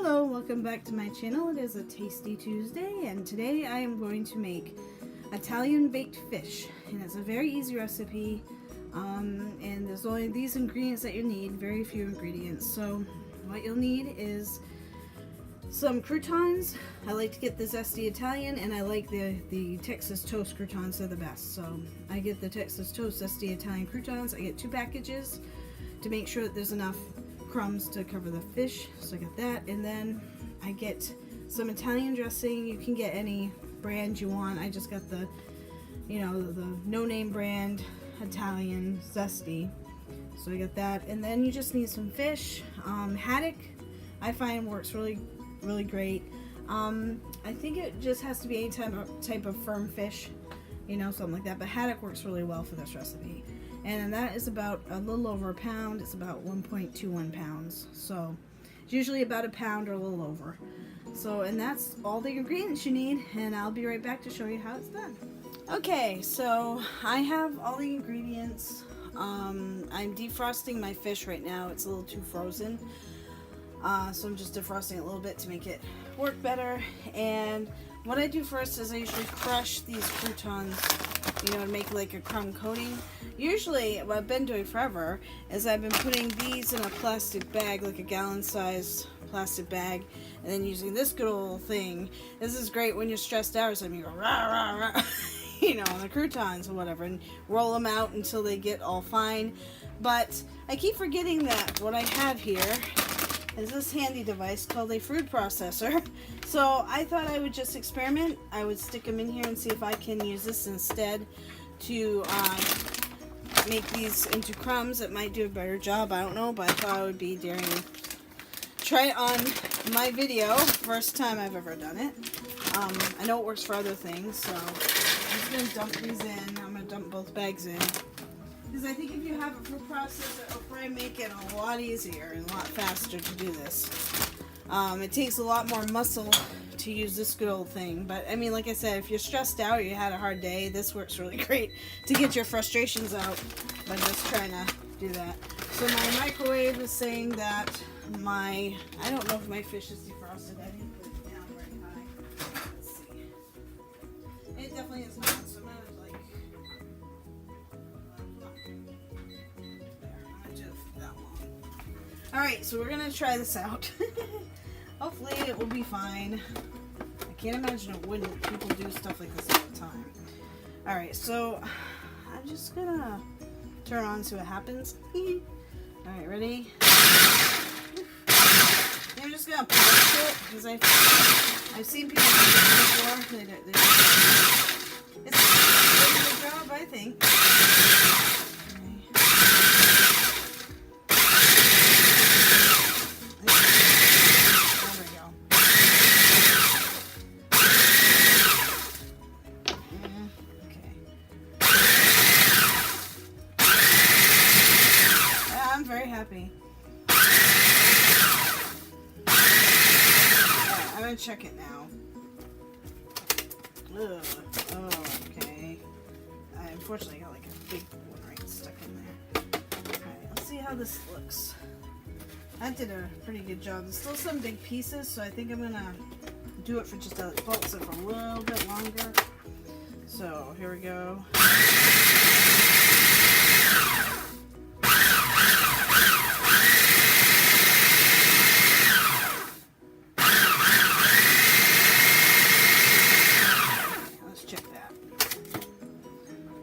Hello, welcome back to my channel. It is a Tasty Tuesday, and today I am going to make Italian baked fish, and it's a very easy recipe, and there's only these ingredients that you need, very few ingredients. So what you'll need is some croutons. I like to get the zesty Italian, and I like the Texas Toast croutons. They're the best. So I get the Texas Toast zesty Italian croutons. I get 2 packages to make sure that there's enough crumbs to cover the fish, so I get that. And then I get some Italian dressing. You can get any brand you want. I just got the no-name brand Italian zesty, so I got that. And then you just need some fish. Haddock I find works really great. I think it just has to be any type of firm fish, something like that, but haddock works really well for this recipe. And that is about a little over a pound. It's about 1.21 pounds. So it's usually about a pound or a little over. So, and that's all the ingredients you need, and I'll be right back to show you how it's done. Okay, so I have all the ingredients. I'm defrosting my fish right now. It's a little too frozen. So I'm just defrosting it a little bit to make it work better. And what I do first is I usually crush these croutons, and make like a crumb coating. Usually, what I've been doing forever is I've been putting these in a plastic bag, like a gallon-sized plastic bag, and then using this good old thing. This is great when you're stressed out or something. You go rah rah rah, on the croutons or whatever, and roll them out until they get all fine. But I keep forgetting that what I have here is this handy device called a food processor. So I thought I would just experiment. I would stick them in here and see if I can use this instead to make these into crumbs. It might do a better job, I don't know, but I thought I would be daring to try it on my video. First time I've ever done it. I know it works for other things, so I'm just going to dump these in. I'm going to dump both bags in, because I think if you have a food processor, it'll probably make it a lot easier and a lot faster to do this. It takes a lot more muscle to use this good old thing, but I mean, like I said, if you're stressed out or you had a hard day, this works really great to get your frustrations out by just trying to do that. So my microwave is saying that I don't know if my fish is defrosted. I didn't put it down very high. Let's see. It definitely is not, so I'm gonna Alright, so we're going to try this out. Hopefully it will be fine. I can't imagine it wouldn't. People do stuff like this all the time. Alright, so I'm just going to turn on so it happens. Alright, ready? I'm just going to push it, because I've seen people do this before. It's a good job, I think. Happy. I'm gonna check it now. Ugh. Oh, okay. I unfortunately got like a big one right stuck in there. Alright, let's see how this looks. I did a pretty good job. There's still some big pieces, so I think I'm gonna do it for just a pulse it for a little bit longer. So here we go.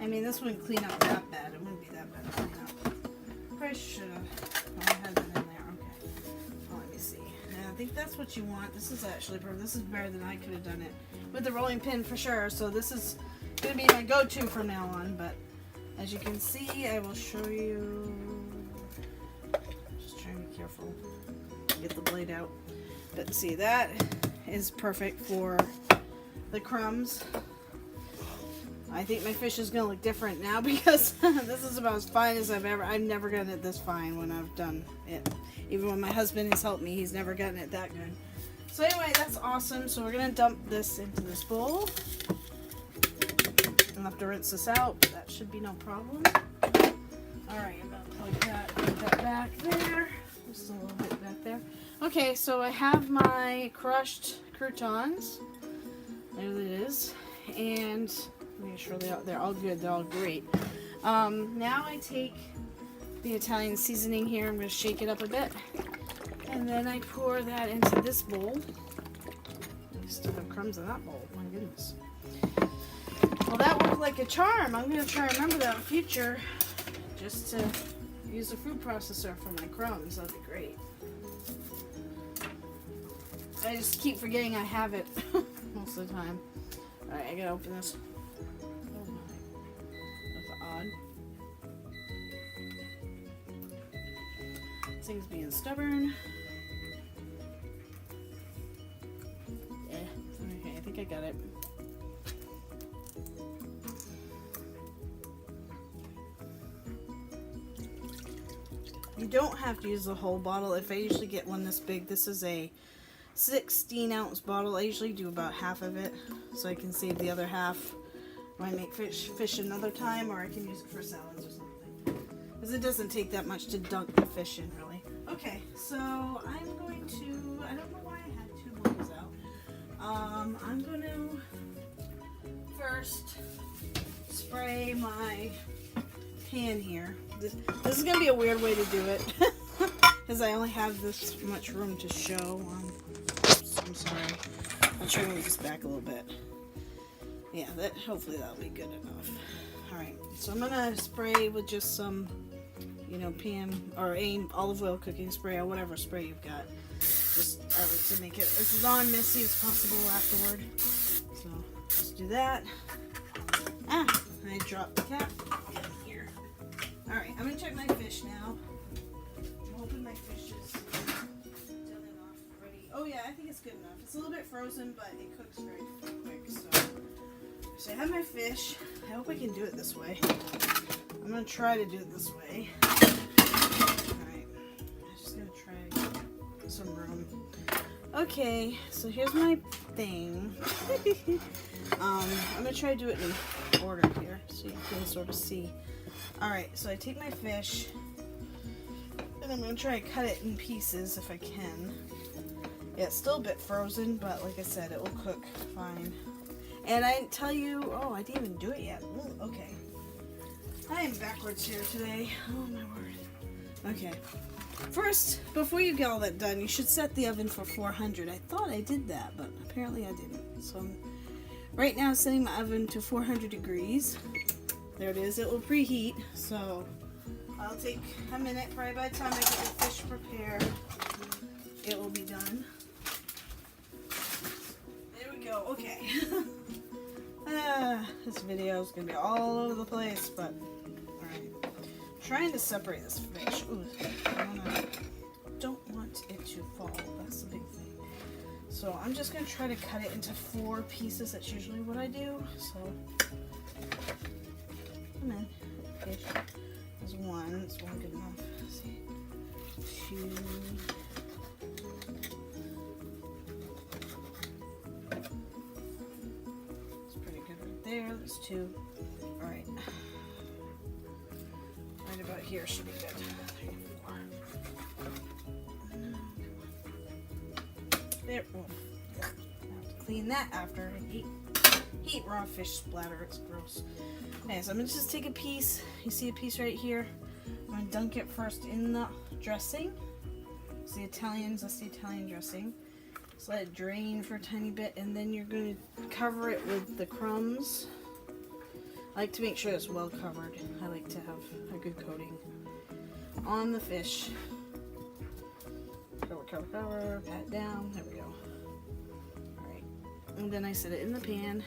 I mean, this wouldn't clean up that bad. It wouldn't be that bad to clean up. Probably should have had that in there. Okay. Well, let me see. Yeah, I think that's what you want. This is actually perfect. This is better than I could have done it with the rolling pin for sure. So this is going to be my go-to from now on. But as you can see, I will show you. Just trying to be careful. Get the blade out. But see, that is perfect for the crumbs. I think my fish is going to look different now because this is about as fine as I've never gotten it this fine when I've done it. Even when my husband has helped me, he's never gotten it that good. So anyway, that's awesome. So we're going to dump this into this bowl. I'll have to rinse this out, but that should be no problem. Alright, I'm going to plug that back there. Just a little bit back there. Okay, so I have my crushed croutons. There it is. And make sure they're all good. They're all great. Now I take the Italian seasoning here. I'm going to shake it up a bit. And then I pour that into this bowl. I still have crumbs in that bowl. My goodness. Well, that worked like a charm. I'm going to try to remember that in the future. Just to use a food processor for my crumbs. That'd be great. I just keep forgetting I have it most of the time. Alright, I gotta open this. Oh my. That's odd. This thing's being stubborn. Yeah. Okay, I think I got it. You don't have to use the whole bottle. If I usually get one this big, this is a 16-ounce bottle. I usually do about half of it, so I can save the other half when I make fish another time, or I can use it for salads or something. Because it doesn't take that much to dunk the fish in, really. Okay, so I'm going to, I don't know why I had two bowls out. I'm going to first spray my pan here. This is going to be a weird way to do it, because I only have this much room to show on. I'm sorry. I'll try to move this back a little bit. Yeah, hopefully that'll be good enough. Alright, so I'm gonna spray with just some, pan or AIM olive oil cooking spray or whatever spray you've got. Just I like to make it as non-messy as possible afterward. So just do that. I dropped the cap in here. Alright, I'm gonna check my fish now. I'm hoping my fish is done enough already. Oh yeah, I think it's good enough. It's a little bit frozen, but it cooks very quick. So I have my fish. I hope I can do it this way. I'm gonna try to do it this way. Alright, I'm just gonna try to get some room. Okay, so here's my thing. I'm gonna try to do it in order here so you can sort of see. Alright, so I take my fish and I'm gonna try to cut it in pieces if I can. Yeah, it's still a bit frozen, but like I said, it will cook fine. And I didn't tell you, I didn't even do it yet. Ooh, okay. I am backwards here today. Oh my word. Okay. First, before you get all that done, you should set the oven for 400. I thought I did that, but apparently I didn't. So I'm right now setting my oven to 400 degrees. There it is. It will preheat, so I'll take a minute. Probably by the time I get the fish prepared, it will be done. There we go. Okay. This video is going to be all over the place, but alright. Trying to separate this fish. Ooh, don't want it to fall. That's the big thing. So I'm just going to try to cut it into 4 pieces. That's usually what I do. So, come in. Fish. There's 1. Is 1 good enough? Let's see. 2. There, there's 2. Alright. Right about here should be good. 3, 4. There. Oh. I have to clean that after I eat raw fish splatter. It's gross. Okay, so I'm going to just take a piece. You see a piece right here? I'm going to dunk it first in the dressing. It's the Italian dressing. Just let it drain for a tiny bit, and then you're going to cover it with the crumbs. I like to make sure it's well covered. I like to have a good coating on the fish. Cover, cover, cover, pat it down. There we go. Alright. And then I set it in the pan.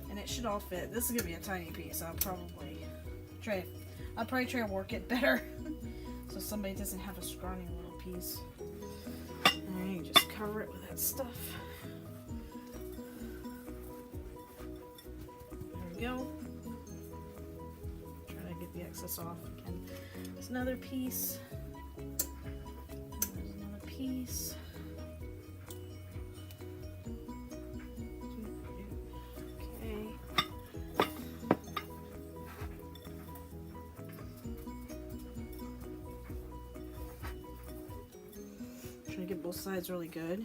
And it should all fit. This is going to be a tiny piece. I'll probably try to work it better so somebody doesn't have a scrawny little piece. And you just cover it with that stuff. There we go. Try to get the excess off again. There's another piece. There's another piece. Okay. Try to get both sides really good.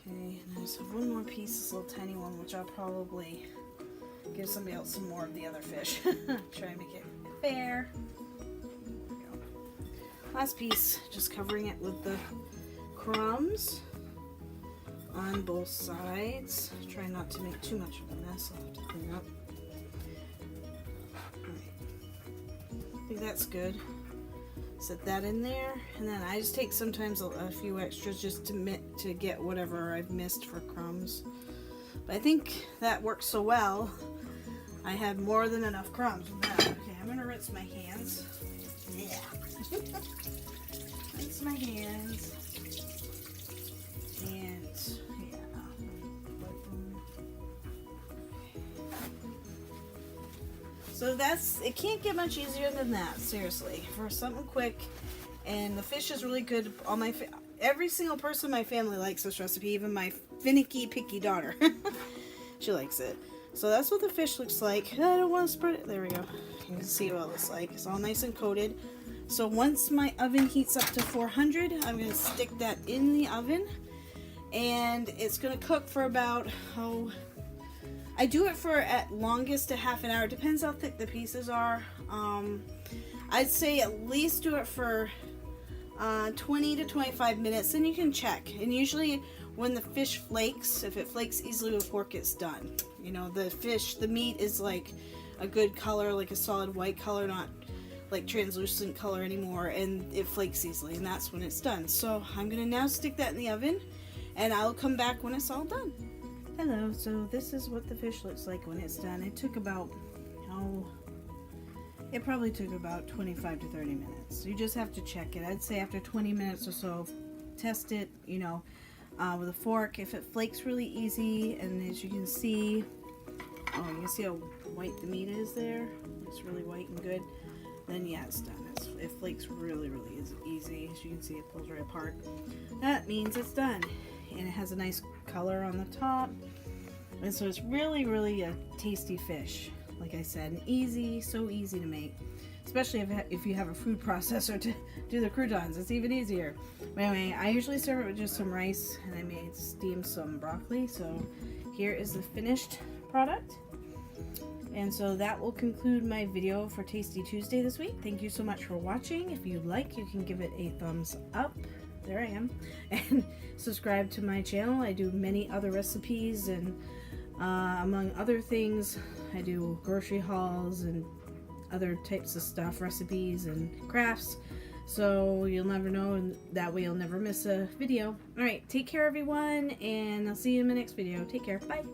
Okay, and I just have one more piece, this little tiny one, which I'll probably give somebody else some more of the other fish. Try and make it fair. There we go. Last piece, just covering it with the crumbs on both sides. Try not to make too much of a mess. I'll have to clean up. Alright. I think that's good. Set that in there, and then I just take sometimes a few extras just to get whatever I've missed for crumbs. But I think that works so well. I have more than enough crumbs with that. Okay, I'm gonna rinse my hands. Yeah. Rinse my hands. And yeah. So it can't get much easier than that, seriously. For something quick, and the fish is really good. Every single person in my family likes this recipe, even my finicky, picky daughter. She likes it. So that's what the fish looks like. I don't want to spread it. There we go. You can see what it looks like. It's all nice and coated. So once my oven heats up to 400, I'm going to stick that in the oven. And it's going to cook for about, I do it for at longest a half an hour. Depends how thick the pieces are. I'd say at least do it for 20 to 25 minutes. Then you can check. And usually when the fish flakes, if it flakes easily with fork, it's done. You know, the meat is like a good color, like a solid white color, not like translucent color anymore, and it flakes easily, and that's when it's done. So I'm gonna now stick that in the oven, and I'll come back when it's all done. Hello, so this is what the fish looks like when it's done. It took about, it probably took about 25 to 30 minutes. You just have to check it. I'd say after 20 minutes or so, test it, you know, with a fork. If it flakes really easy, and as you can see, you can see how white the meat is there. It's really white and good. Then yeah, it's done. It flakes really, really easy. As you can see, it pulls right apart. That means it's done. And it has a nice color on the top, and so it's really, really a tasty fish. Like I said, easy, so easy to make, especially if you have a food processor to do the croutons. It's even easier. But anyway, I usually serve it with just some rice, and I made steam some broccoli. So here is the finished product. And so that will conclude my video for Tasty Tuesday this week. Thank you so much for watching. If you like, you can give it a thumbs up. There I am. And subscribe to my channel. I do many other recipes, and among other things, I do grocery hauls and other types of stuff, recipes and crafts. So you'll never know, and that way you'll never miss a video. Alright, take care everyone, and I'll see you in my next video. Take care. Bye.